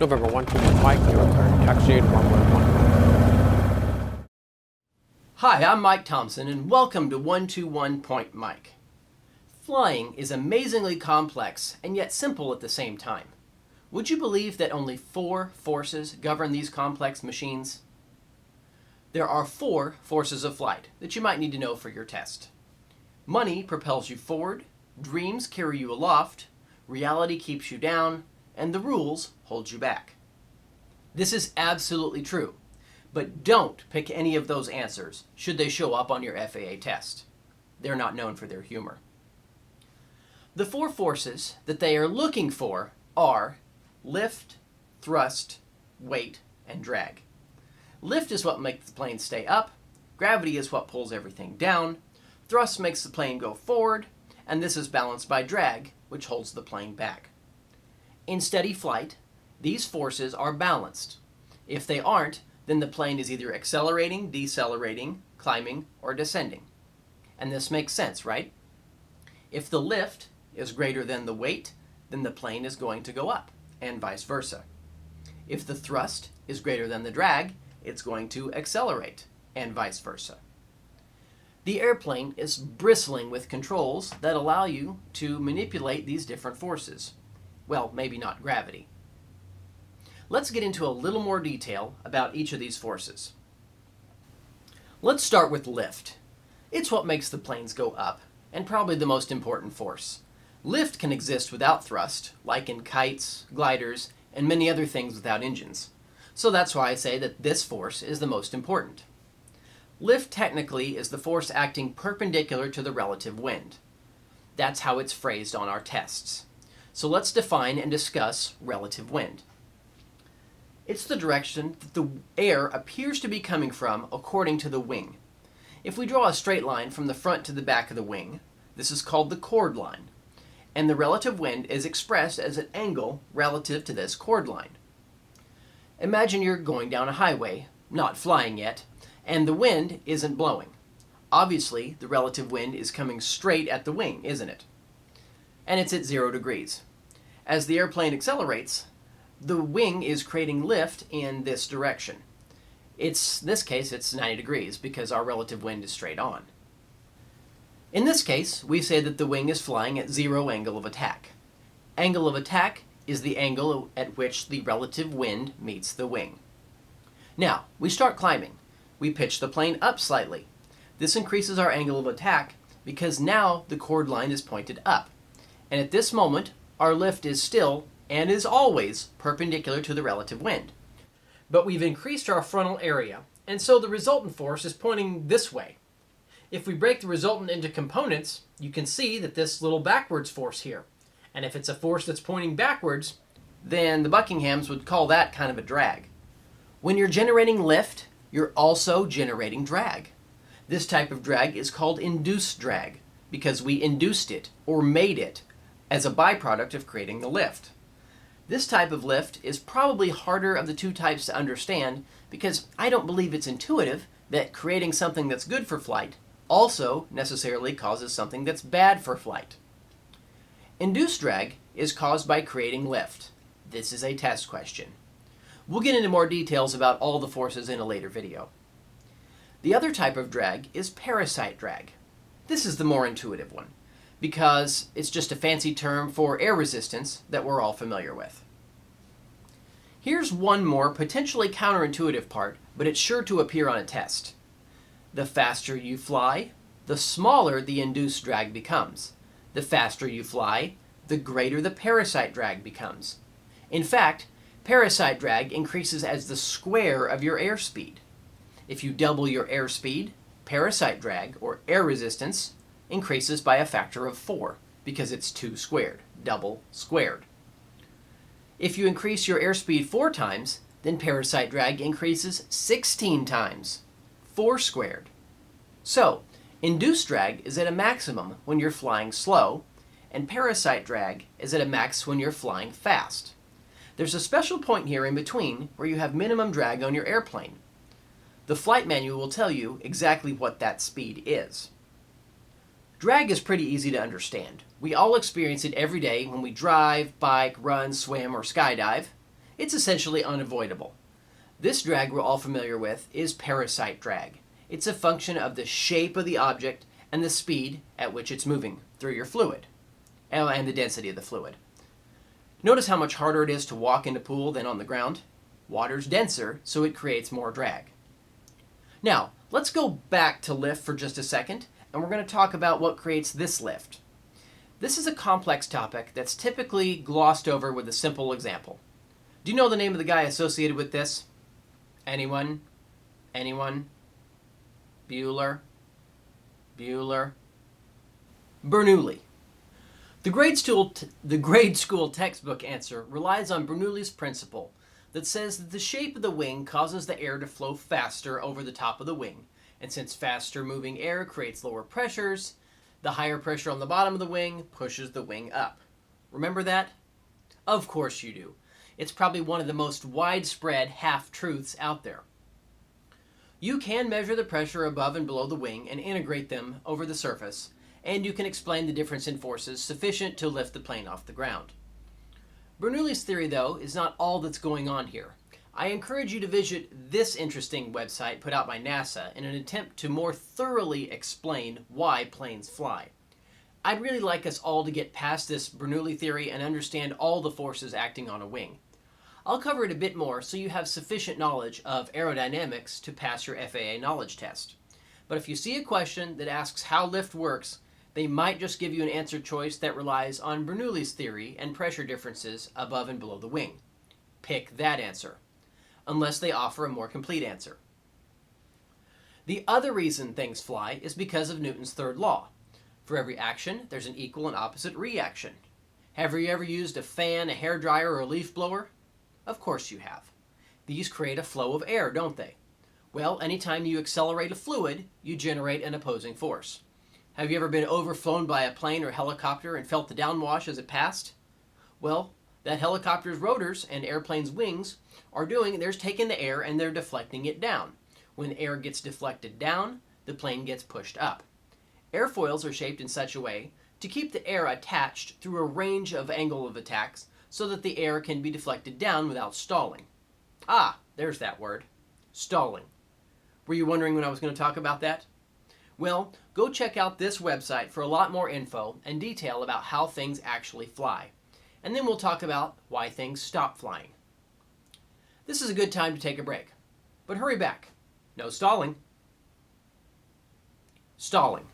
November 121 Mike, your turn. Taxiing 111. Hi, I'm Mike Thompson, and welcome to 121 Point Mike. Flying is amazingly complex and yet simple at the same time. Would you believe that only 4 forces govern these complex machines? There are 4 forces of flight that you might need to know for your test. Money propels you forward, dreams carry you aloft, reality keeps you down, and the rules hold you back. This is absolutely true, but don't pick any of those answers should they show up on your FAA test. They're not known for their humor. The 4 forces that they are looking for are lift, thrust, weight, and drag. Lift is what makes the plane stay up, gravity is what pulls everything down, thrust makes the plane go forward, and this is balanced by drag, which holds the plane back. In steady flight, these forces are balanced. If they aren't, then the plane is either accelerating, decelerating, climbing, or descending. And this makes sense, right? If the lift is greater than the weight, then the plane is going to go up, and vice versa. If the thrust is greater than the drag, it's going to accelerate, and vice versa. The airplane is bristling with controls that allow you to manipulate these different forces. Well, maybe not gravity. Let's get into a little more detail about each of these forces. Let's start with lift. It's what makes the planes go up, and probably the most important force. Lift can exist without thrust, like in kites, gliders, and many other things without engines. So that's why I say that this force is the most important. Lift technically is the force acting perpendicular to the relative wind. That's how it's phrased on our tests. So let's define and discuss relative wind. It's the direction that the air appears to be coming from according to the wing. If we draw a straight line from the front to the back of the wing, this is called the chord line, and the relative wind is expressed as an angle relative to this chord line. Imagine you're going down a highway, not flying yet, and the wind isn't blowing. Obviously, the relative wind is coming straight at the wing, isn't it? And it's at 0 degrees. As the airplane accelerates, the wing is creating lift in this direction. In this case, it's 90 degrees because our relative wind is straight on. In this case, we say that the wing is flying at 0 angle of attack. Angle of attack is the angle at which the relative wind meets the wing. Now, we start climbing. We pitch the plane up slightly. This increases our angle of attack because now the chord line is pointed up. And at this moment, our lift is still, and is always, perpendicular to the relative wind. But we've increased our frontal area, and so the resultant force is pointing this way. If we break the resultant into components, you can see that this little backwards force here. And if it's a force that's pointing backwards, then the Buckinghams would call that kind of a drag. When you're generating lift, you're also generating drag. This type of drag is called induced drag, because we induced it, or made it, as a byproduct of creating the lift. This type of lift is probably harder of the 2 types to understand because I don't believe it's intuitive that creating something that's good for flight also necessarily causes something that's bad for flight. Induced drag is caused by creating lift. This is a test question. We'll get into more details about all the forces in a later video. The other type of drag is parasite drag. This is the more intuitive one, because it's just a fancy term for air resistance that we're all familiar with. Here's one more potentially counterintuitive part, but it's sure to appear on a test. The faster you fly, the smaller the induced drag becomes. The faster you fly, the greater the parasite drag becomes. In fact, parasite drag increases as the square of your airspeed. If you double your airspeed, parasite drag, or air resistance, increases by a factor of 4 because it's 2 squared, double squared. If you increase your airspeed 4 times, then parasite drag increases 16 times, 4 squared. So, induced drag is at a maximum when you're flying slow, and parasite drag is at a max when you're flying fast. There's a special point here in between where you have minimum drag on your airplane. The flight manual will tell you exactly what that speed is. Drag is pretty easy to understand. We all experience it every day when we drive, bike, run, swim, or skydive. It's essentially unavoidable. This drag we're all familiar with is parasite drag. It's a function of the shape of the object and the speed at which it's moving through your fluid, and the density of the fluid. Notice how much harder it is to walk in a pool than on the ground? Water's denser, so it creates more drag. Now, let's go back to lift for just a second, and we're going to talk about what creates this lift. This is a complex topic that's typically glossed over with a simple example. Do you know the name of the guy associated with this? Anyone? Anyone? Bueller? Bueller? Bernoulli. The grade school textbook answer relies on Bernoulli's principle that says that the shape of the wing causes the air to flow faster over the top of the wing, and since faster moving air creates lower pressures, the higher pressure on the bottom of the wing pushes the wing up. Remember that? Of course you do. It's probably one of the most widespread half-truths out there. You can measure the pressure above and below the wing and integrate them over the surface, and you can explain the difference in forces sufficient to lift the plane off the ground. Bernoulli's theory, though, is not all that's going on here. I encourage you to visit this interesting website put out by NASA in an attempt to more thoroughly explain why planes fly. I'd really like us all to get past this Bernoulli theory and understand all the forces acting on a wing. I'll cover it a bit more so you have sufficient knowledge of aerodynamics to pass your FAA knowledge test. But if you see a question that asks how lift works, they might just give you an answer choice that relies on Bernoulli's theory and pressure differences above and below the wing. Pick that answer, unless they offer a more complete answer. The other reason things fly is because of Newton's third law. For every action, there's an equal and opposite reaction. Have you ever used a fan, a hairdryer, or a leaf blower? Of course you have. These create a flow of air, don't they? Well, anytime you accelerate a fluid, you generate an opposing force. Have you ever been overflown by a plane or helicopter and felt the downwash as it passed? Well, that helicopter's rotors and airplane's wings they're taking the air and they're deflecting it down. When air gets deflected down, the plane gets pushed up. Airfoils are shaped in such a way to keep the air attached through a range of angle of attacks so that the air can be deflected down without stalling. Ah, there's that word. Stalling. Were you wondering when I was going to talk about that? Well, go check out this website for a lot more info and detail about how things actually fly. And then we'll talk about why things stop flying. This is a good time to take a break. But hurry back. No stalling. Stalling.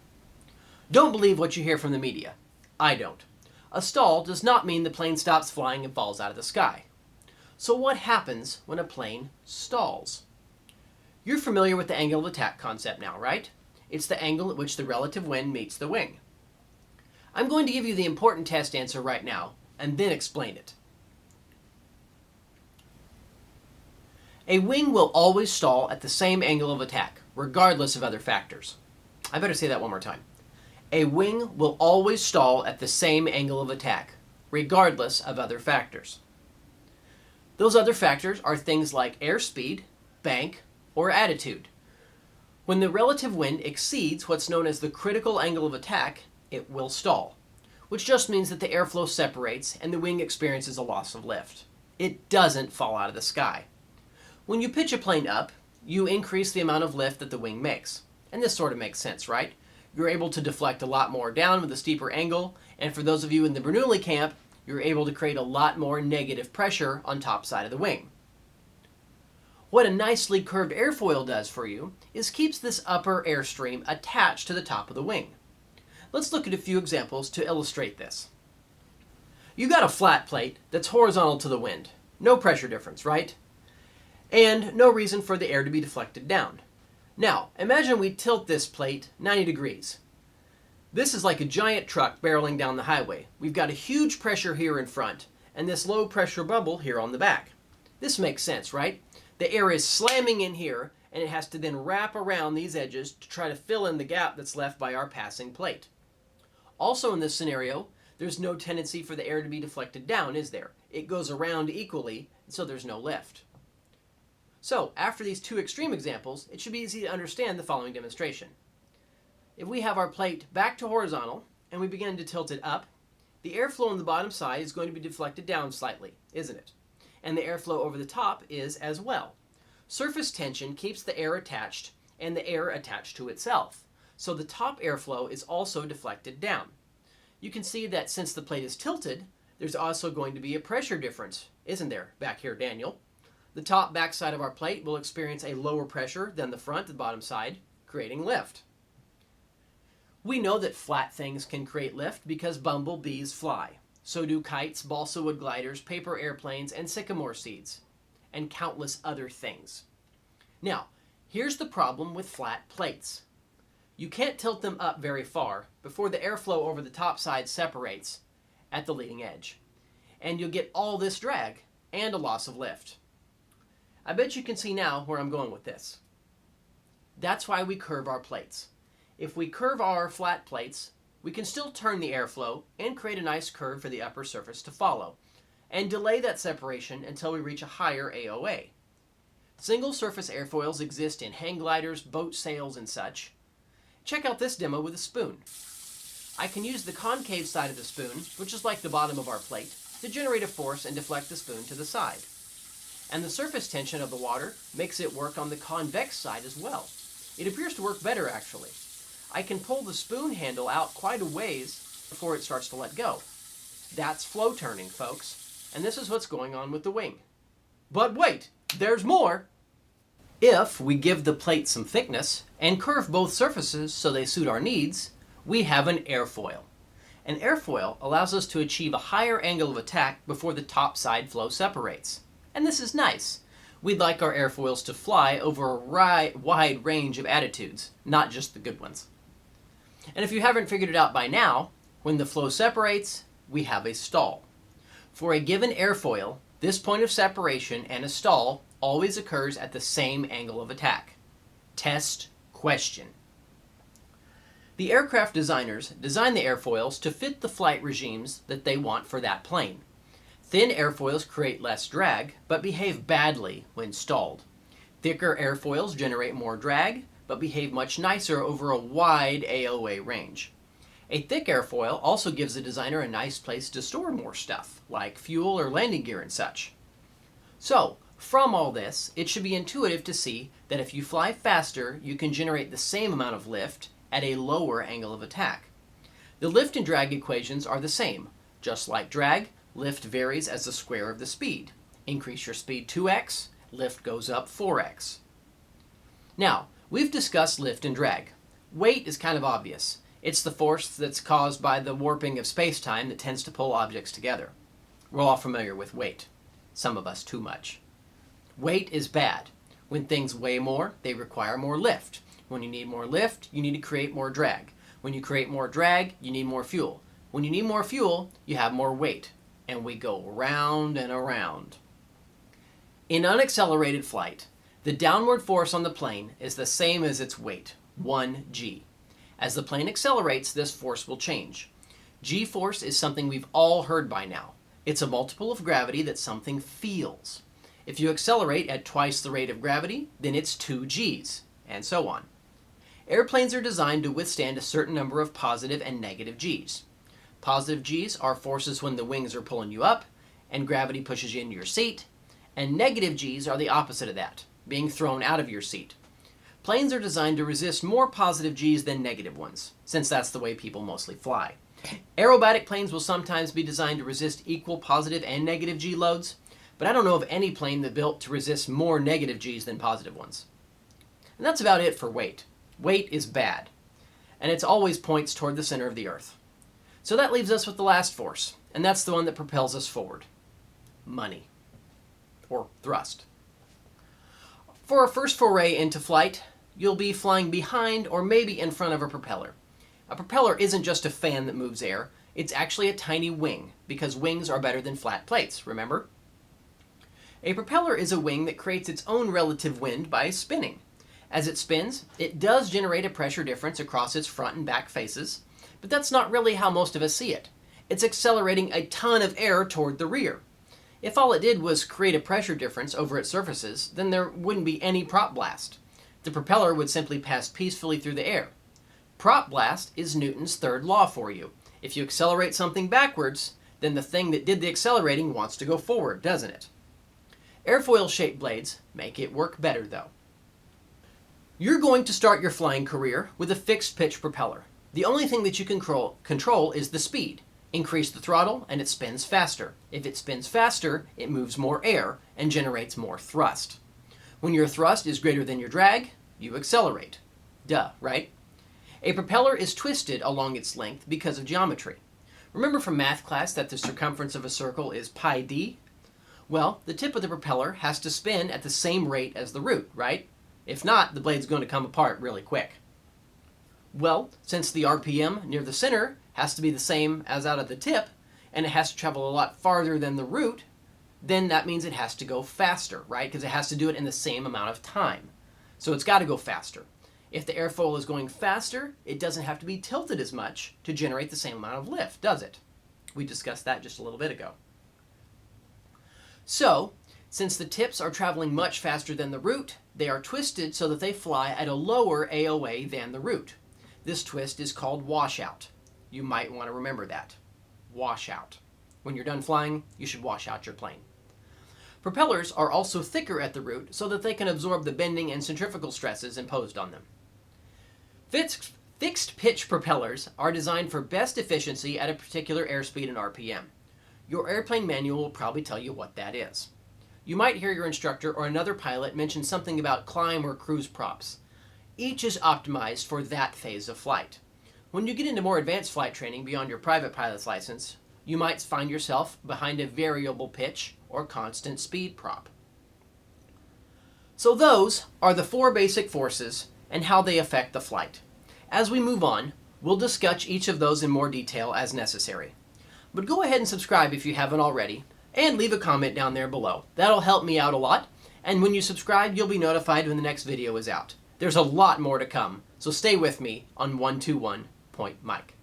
Don't believe what you hear from the media. I don't. A stall does not mean the plane stops flying and falls out of the sky. So what happens when a plane stalls? You're familiar with the angle of attack concept now, right? It's the angle at which the relative wind meets the wing. I'm going to give you the important test answer right now, and then explain it. A wing will always stall at the same angle of attack, regardless of other factors. I better say that one more time. A wing will always stall at the same angle of attack, regardless of other factors. Those other factors are things like airspeed, bank, or attitude. When the relative wind exceeds what's known as the critical angle of attack, it will stall, which just means that the airflow separates and the wing experiences a loss of lift. It doesn't fall out of the sky. When you pitch a plane up, you increase the amount of lift that the wing makes. And this sort of makes sense, right? You're able to deflect a lot more down with a steeper angle, and for those of you in the Bernoulli camp, you're able to create a lot more negative pressure on top side of the wing. What a nicely curved airfoil does for you is keeps this upper airstream attached to the top of the wing. Let's look at a few examples to illustrate this. You got a flat plate that's horizontal to the wind. No pressure difference, right? And no reason for the air to be deflected down. Now, imagine we tilt this plate 90 degrees. This is like a giant truck barreling down the highway. We've got a huge pressure here in front, and this low pressure bubble here on the back. This makes sense, right? The air is slamming in here, and it has to then wrap around these edges to try to fill in the gap that's left by our passing plate. Also in this scenario, there's no tendency for the air to be deflected down, is there? It goes around equally, so there's no lift. So, after these two extreme examples, it should be easy to understand the following demonstration. If we have our plate back to horizontal and we begin to tilt it up, the airflow on the bottom side is going to be deflected down slightly, isn't it? And the airflow over the top is as well. Surface tension keeps the air attached and the air attached to itself. So the top airflow is also deflected down. You can see that since the plate is tilted, there's also going to be a pressure difference, isn't there, back here, Daniel? The top backside of our plate will experience a lower pressure than the front and bottom side, creating lift. We know that flat things can create lift because bumblebees fly. So do kites, balsa wood gliders, paper airplanes, and sycamore seeds, and countless other things. Now, here's the problem with flat plates. You can't tilt them up very far before the airflow over the top side separates at the leading edge. And you'll get all this drag and a loss of lift. I bet you can see now where I'm going with this. That's why we curve our plates. If we curve our flat plates, we can still turn the airflow and create a nice curve for the upper surface to follow, and delay that separation until we reach a higher AOA. Single surface airfoils exist in hang gliders, boat sails, and such. Check out this demo with a spoon. I can use the concave side of the spoon, which is like the bottom of our plate, to generate a force and deflect the spoon to the side. And the surface tension of the water makes it work on the convex side as well. It appears to work better, actually. I can pull the spoon handle out quite a ways before it starts to let go. That's flow turning, folks. And this is what's going on with the wing. But wait, there's more! If we give the plate some thickness and curve both surfaces so they suit our needs, we have an airfoil. An airfoil allows us to achieve a higher angle of attack before the top side flow separates. And this is nice. We'd like our airfoils to fly over a wide range of attitudes, not just the good ones. And if you haven't figured it out by now, when the flow separates, we have a stall. For a given airfoil, this point of separation and a stall always occurs at the same angle of attack. Test question. The aircraft designers design the airfoils to fit the flight regimes that they want for that plane. Thin airfoils create less drag, but behave badly when stalled. Thicker airfoils generate more drag, but behave much nicer over a wide AOA range. A thick airfoil also gives the designer a nice place to store more stuff, like fuel or landing gear and such. So, from all this, it should be intuitive to see that if you fly faster, you can generate the same amount of lift at a lower angle of attack. The lift and drag equations are the same. Just like drag, lift varies as the square of the speed. Increase your speed 2x, lift goes up 4x. Now, we've discussed lift and drag. Weight is kind of obvious. It's the force that's caused by the warping of space-time that tends to pull objects together. We're all familiar with weight. Some of us too much. Weight is bad. When things weigh more, they require more lift. When you need more lift, you need to create more drag. When you create more drag, you need more fuel. When you need more fuel, you have more weight. And we go round and around. In unaccelerated flight, the downward force on the plane is the same as its weight, 1g. As the plane accelerates, this force will change. G-force is something we've all heard by now. It's a multiple of gravity that something feels. If you accelerate at twice the rate of gravity, then it's 2g's, and so on. Airplanes are designed to withstand a certain number of positive and negative g's. Positive g's are forces when the wings are pulling you up, and gravity pushes you into your seat, and negative g's are the opposite of that, being thrown out of your seat. Planes are designed to resist more positive g's than negative ones, since that's the way people mostly fly. Aerobatic planes will sometimes be designed to resist equal positive and negative g loads, but I don't know of any plane that built to resist more negative g's than positive ones. And that's about it for weight. Weight is bad, and it always points toward the center of the Earth. So that leaves us with the last force, and that's the one that propels us forward. Money. Or thrust. For our first foray into flight, you'll be flying behind or maybe in front of a propeller. A propeller isn't just a fan that moves air, it's actually a tiny wing, because wings are better than flat plates, remember? A propeller is a wing that creates its own relative wind by spinning. As it spins, it does generate a pressure difference across its front and back faces, but that's not really how most of us see it. It's accelerating a ton of air toward the rear. If all it did was create a pressure difference over its surfaces, then there wouldn't be any prop blast. The propeller would simply pass peacefully through the air. Prop blast is Newton's third law for you. If you accelerate something backwards, then the thing that did the accelerating wants to go forward, doesn't it? Airfoil-shaped blades make it work better, though. You're going to start your flying career with a fixed-pitch propeller. The only thing that you can control is the speed. Increase the throttle, and it spins faster. If it spins faster, it moves more air and generates more thrust. When your thrust is greater than your drag, you accelerate. Duh, right? A propeller is twisted along its length because of geometry. Remember from math class that the circumference of a circle is pi d? Well, the tip of the propeller has to spin at the same rate as the root, right? If not, the blade's going to come apart really quick. Well, since the RPM near the center has to be the same as out at the tip, and it has to travel a lot farther than the root, then that means it has to go faster, right? Because it has to do it in the same amount of time. So it's got to go faster. If the airfoil is going faster, it doesn't have to be tilted as much to generate the same amount of lift, does it? We discussed that just a little bit ago. So, since the tips are traveling much faster than the root, they are twisted so that they fly at a lower AOA than the root. This twist is called washout. You might want to remember that. Washout. When you're done flying, you should wash out your plane. Propellers are also thicker at the root so that they can absorb the bending and centrifugal stresses imposed on them. Fixed pitch propellers are designed for best efficiency at a particular airspeed and RPM. Your airplane manual will probably tell you what that is. You might hear your instructor or another pilot mention something about climb or cruise props. Each is optimized for that phase of flight. When you get into more advanced flight training beyond your private pilot's license, you might find yourself behind a variable pitch or constant speed prop. So those are the 4 basic forces and how they affect the flight. As we move on, we'll discuss each of those in more detail as necessary. But go ahead and subscribe if you haven't already, and leave a comment down there below. That'll help me out a lot, and when you subscribe, you'll be notified when the next video is out. There's a lot more to come, so stay with me on 121 Point Mike.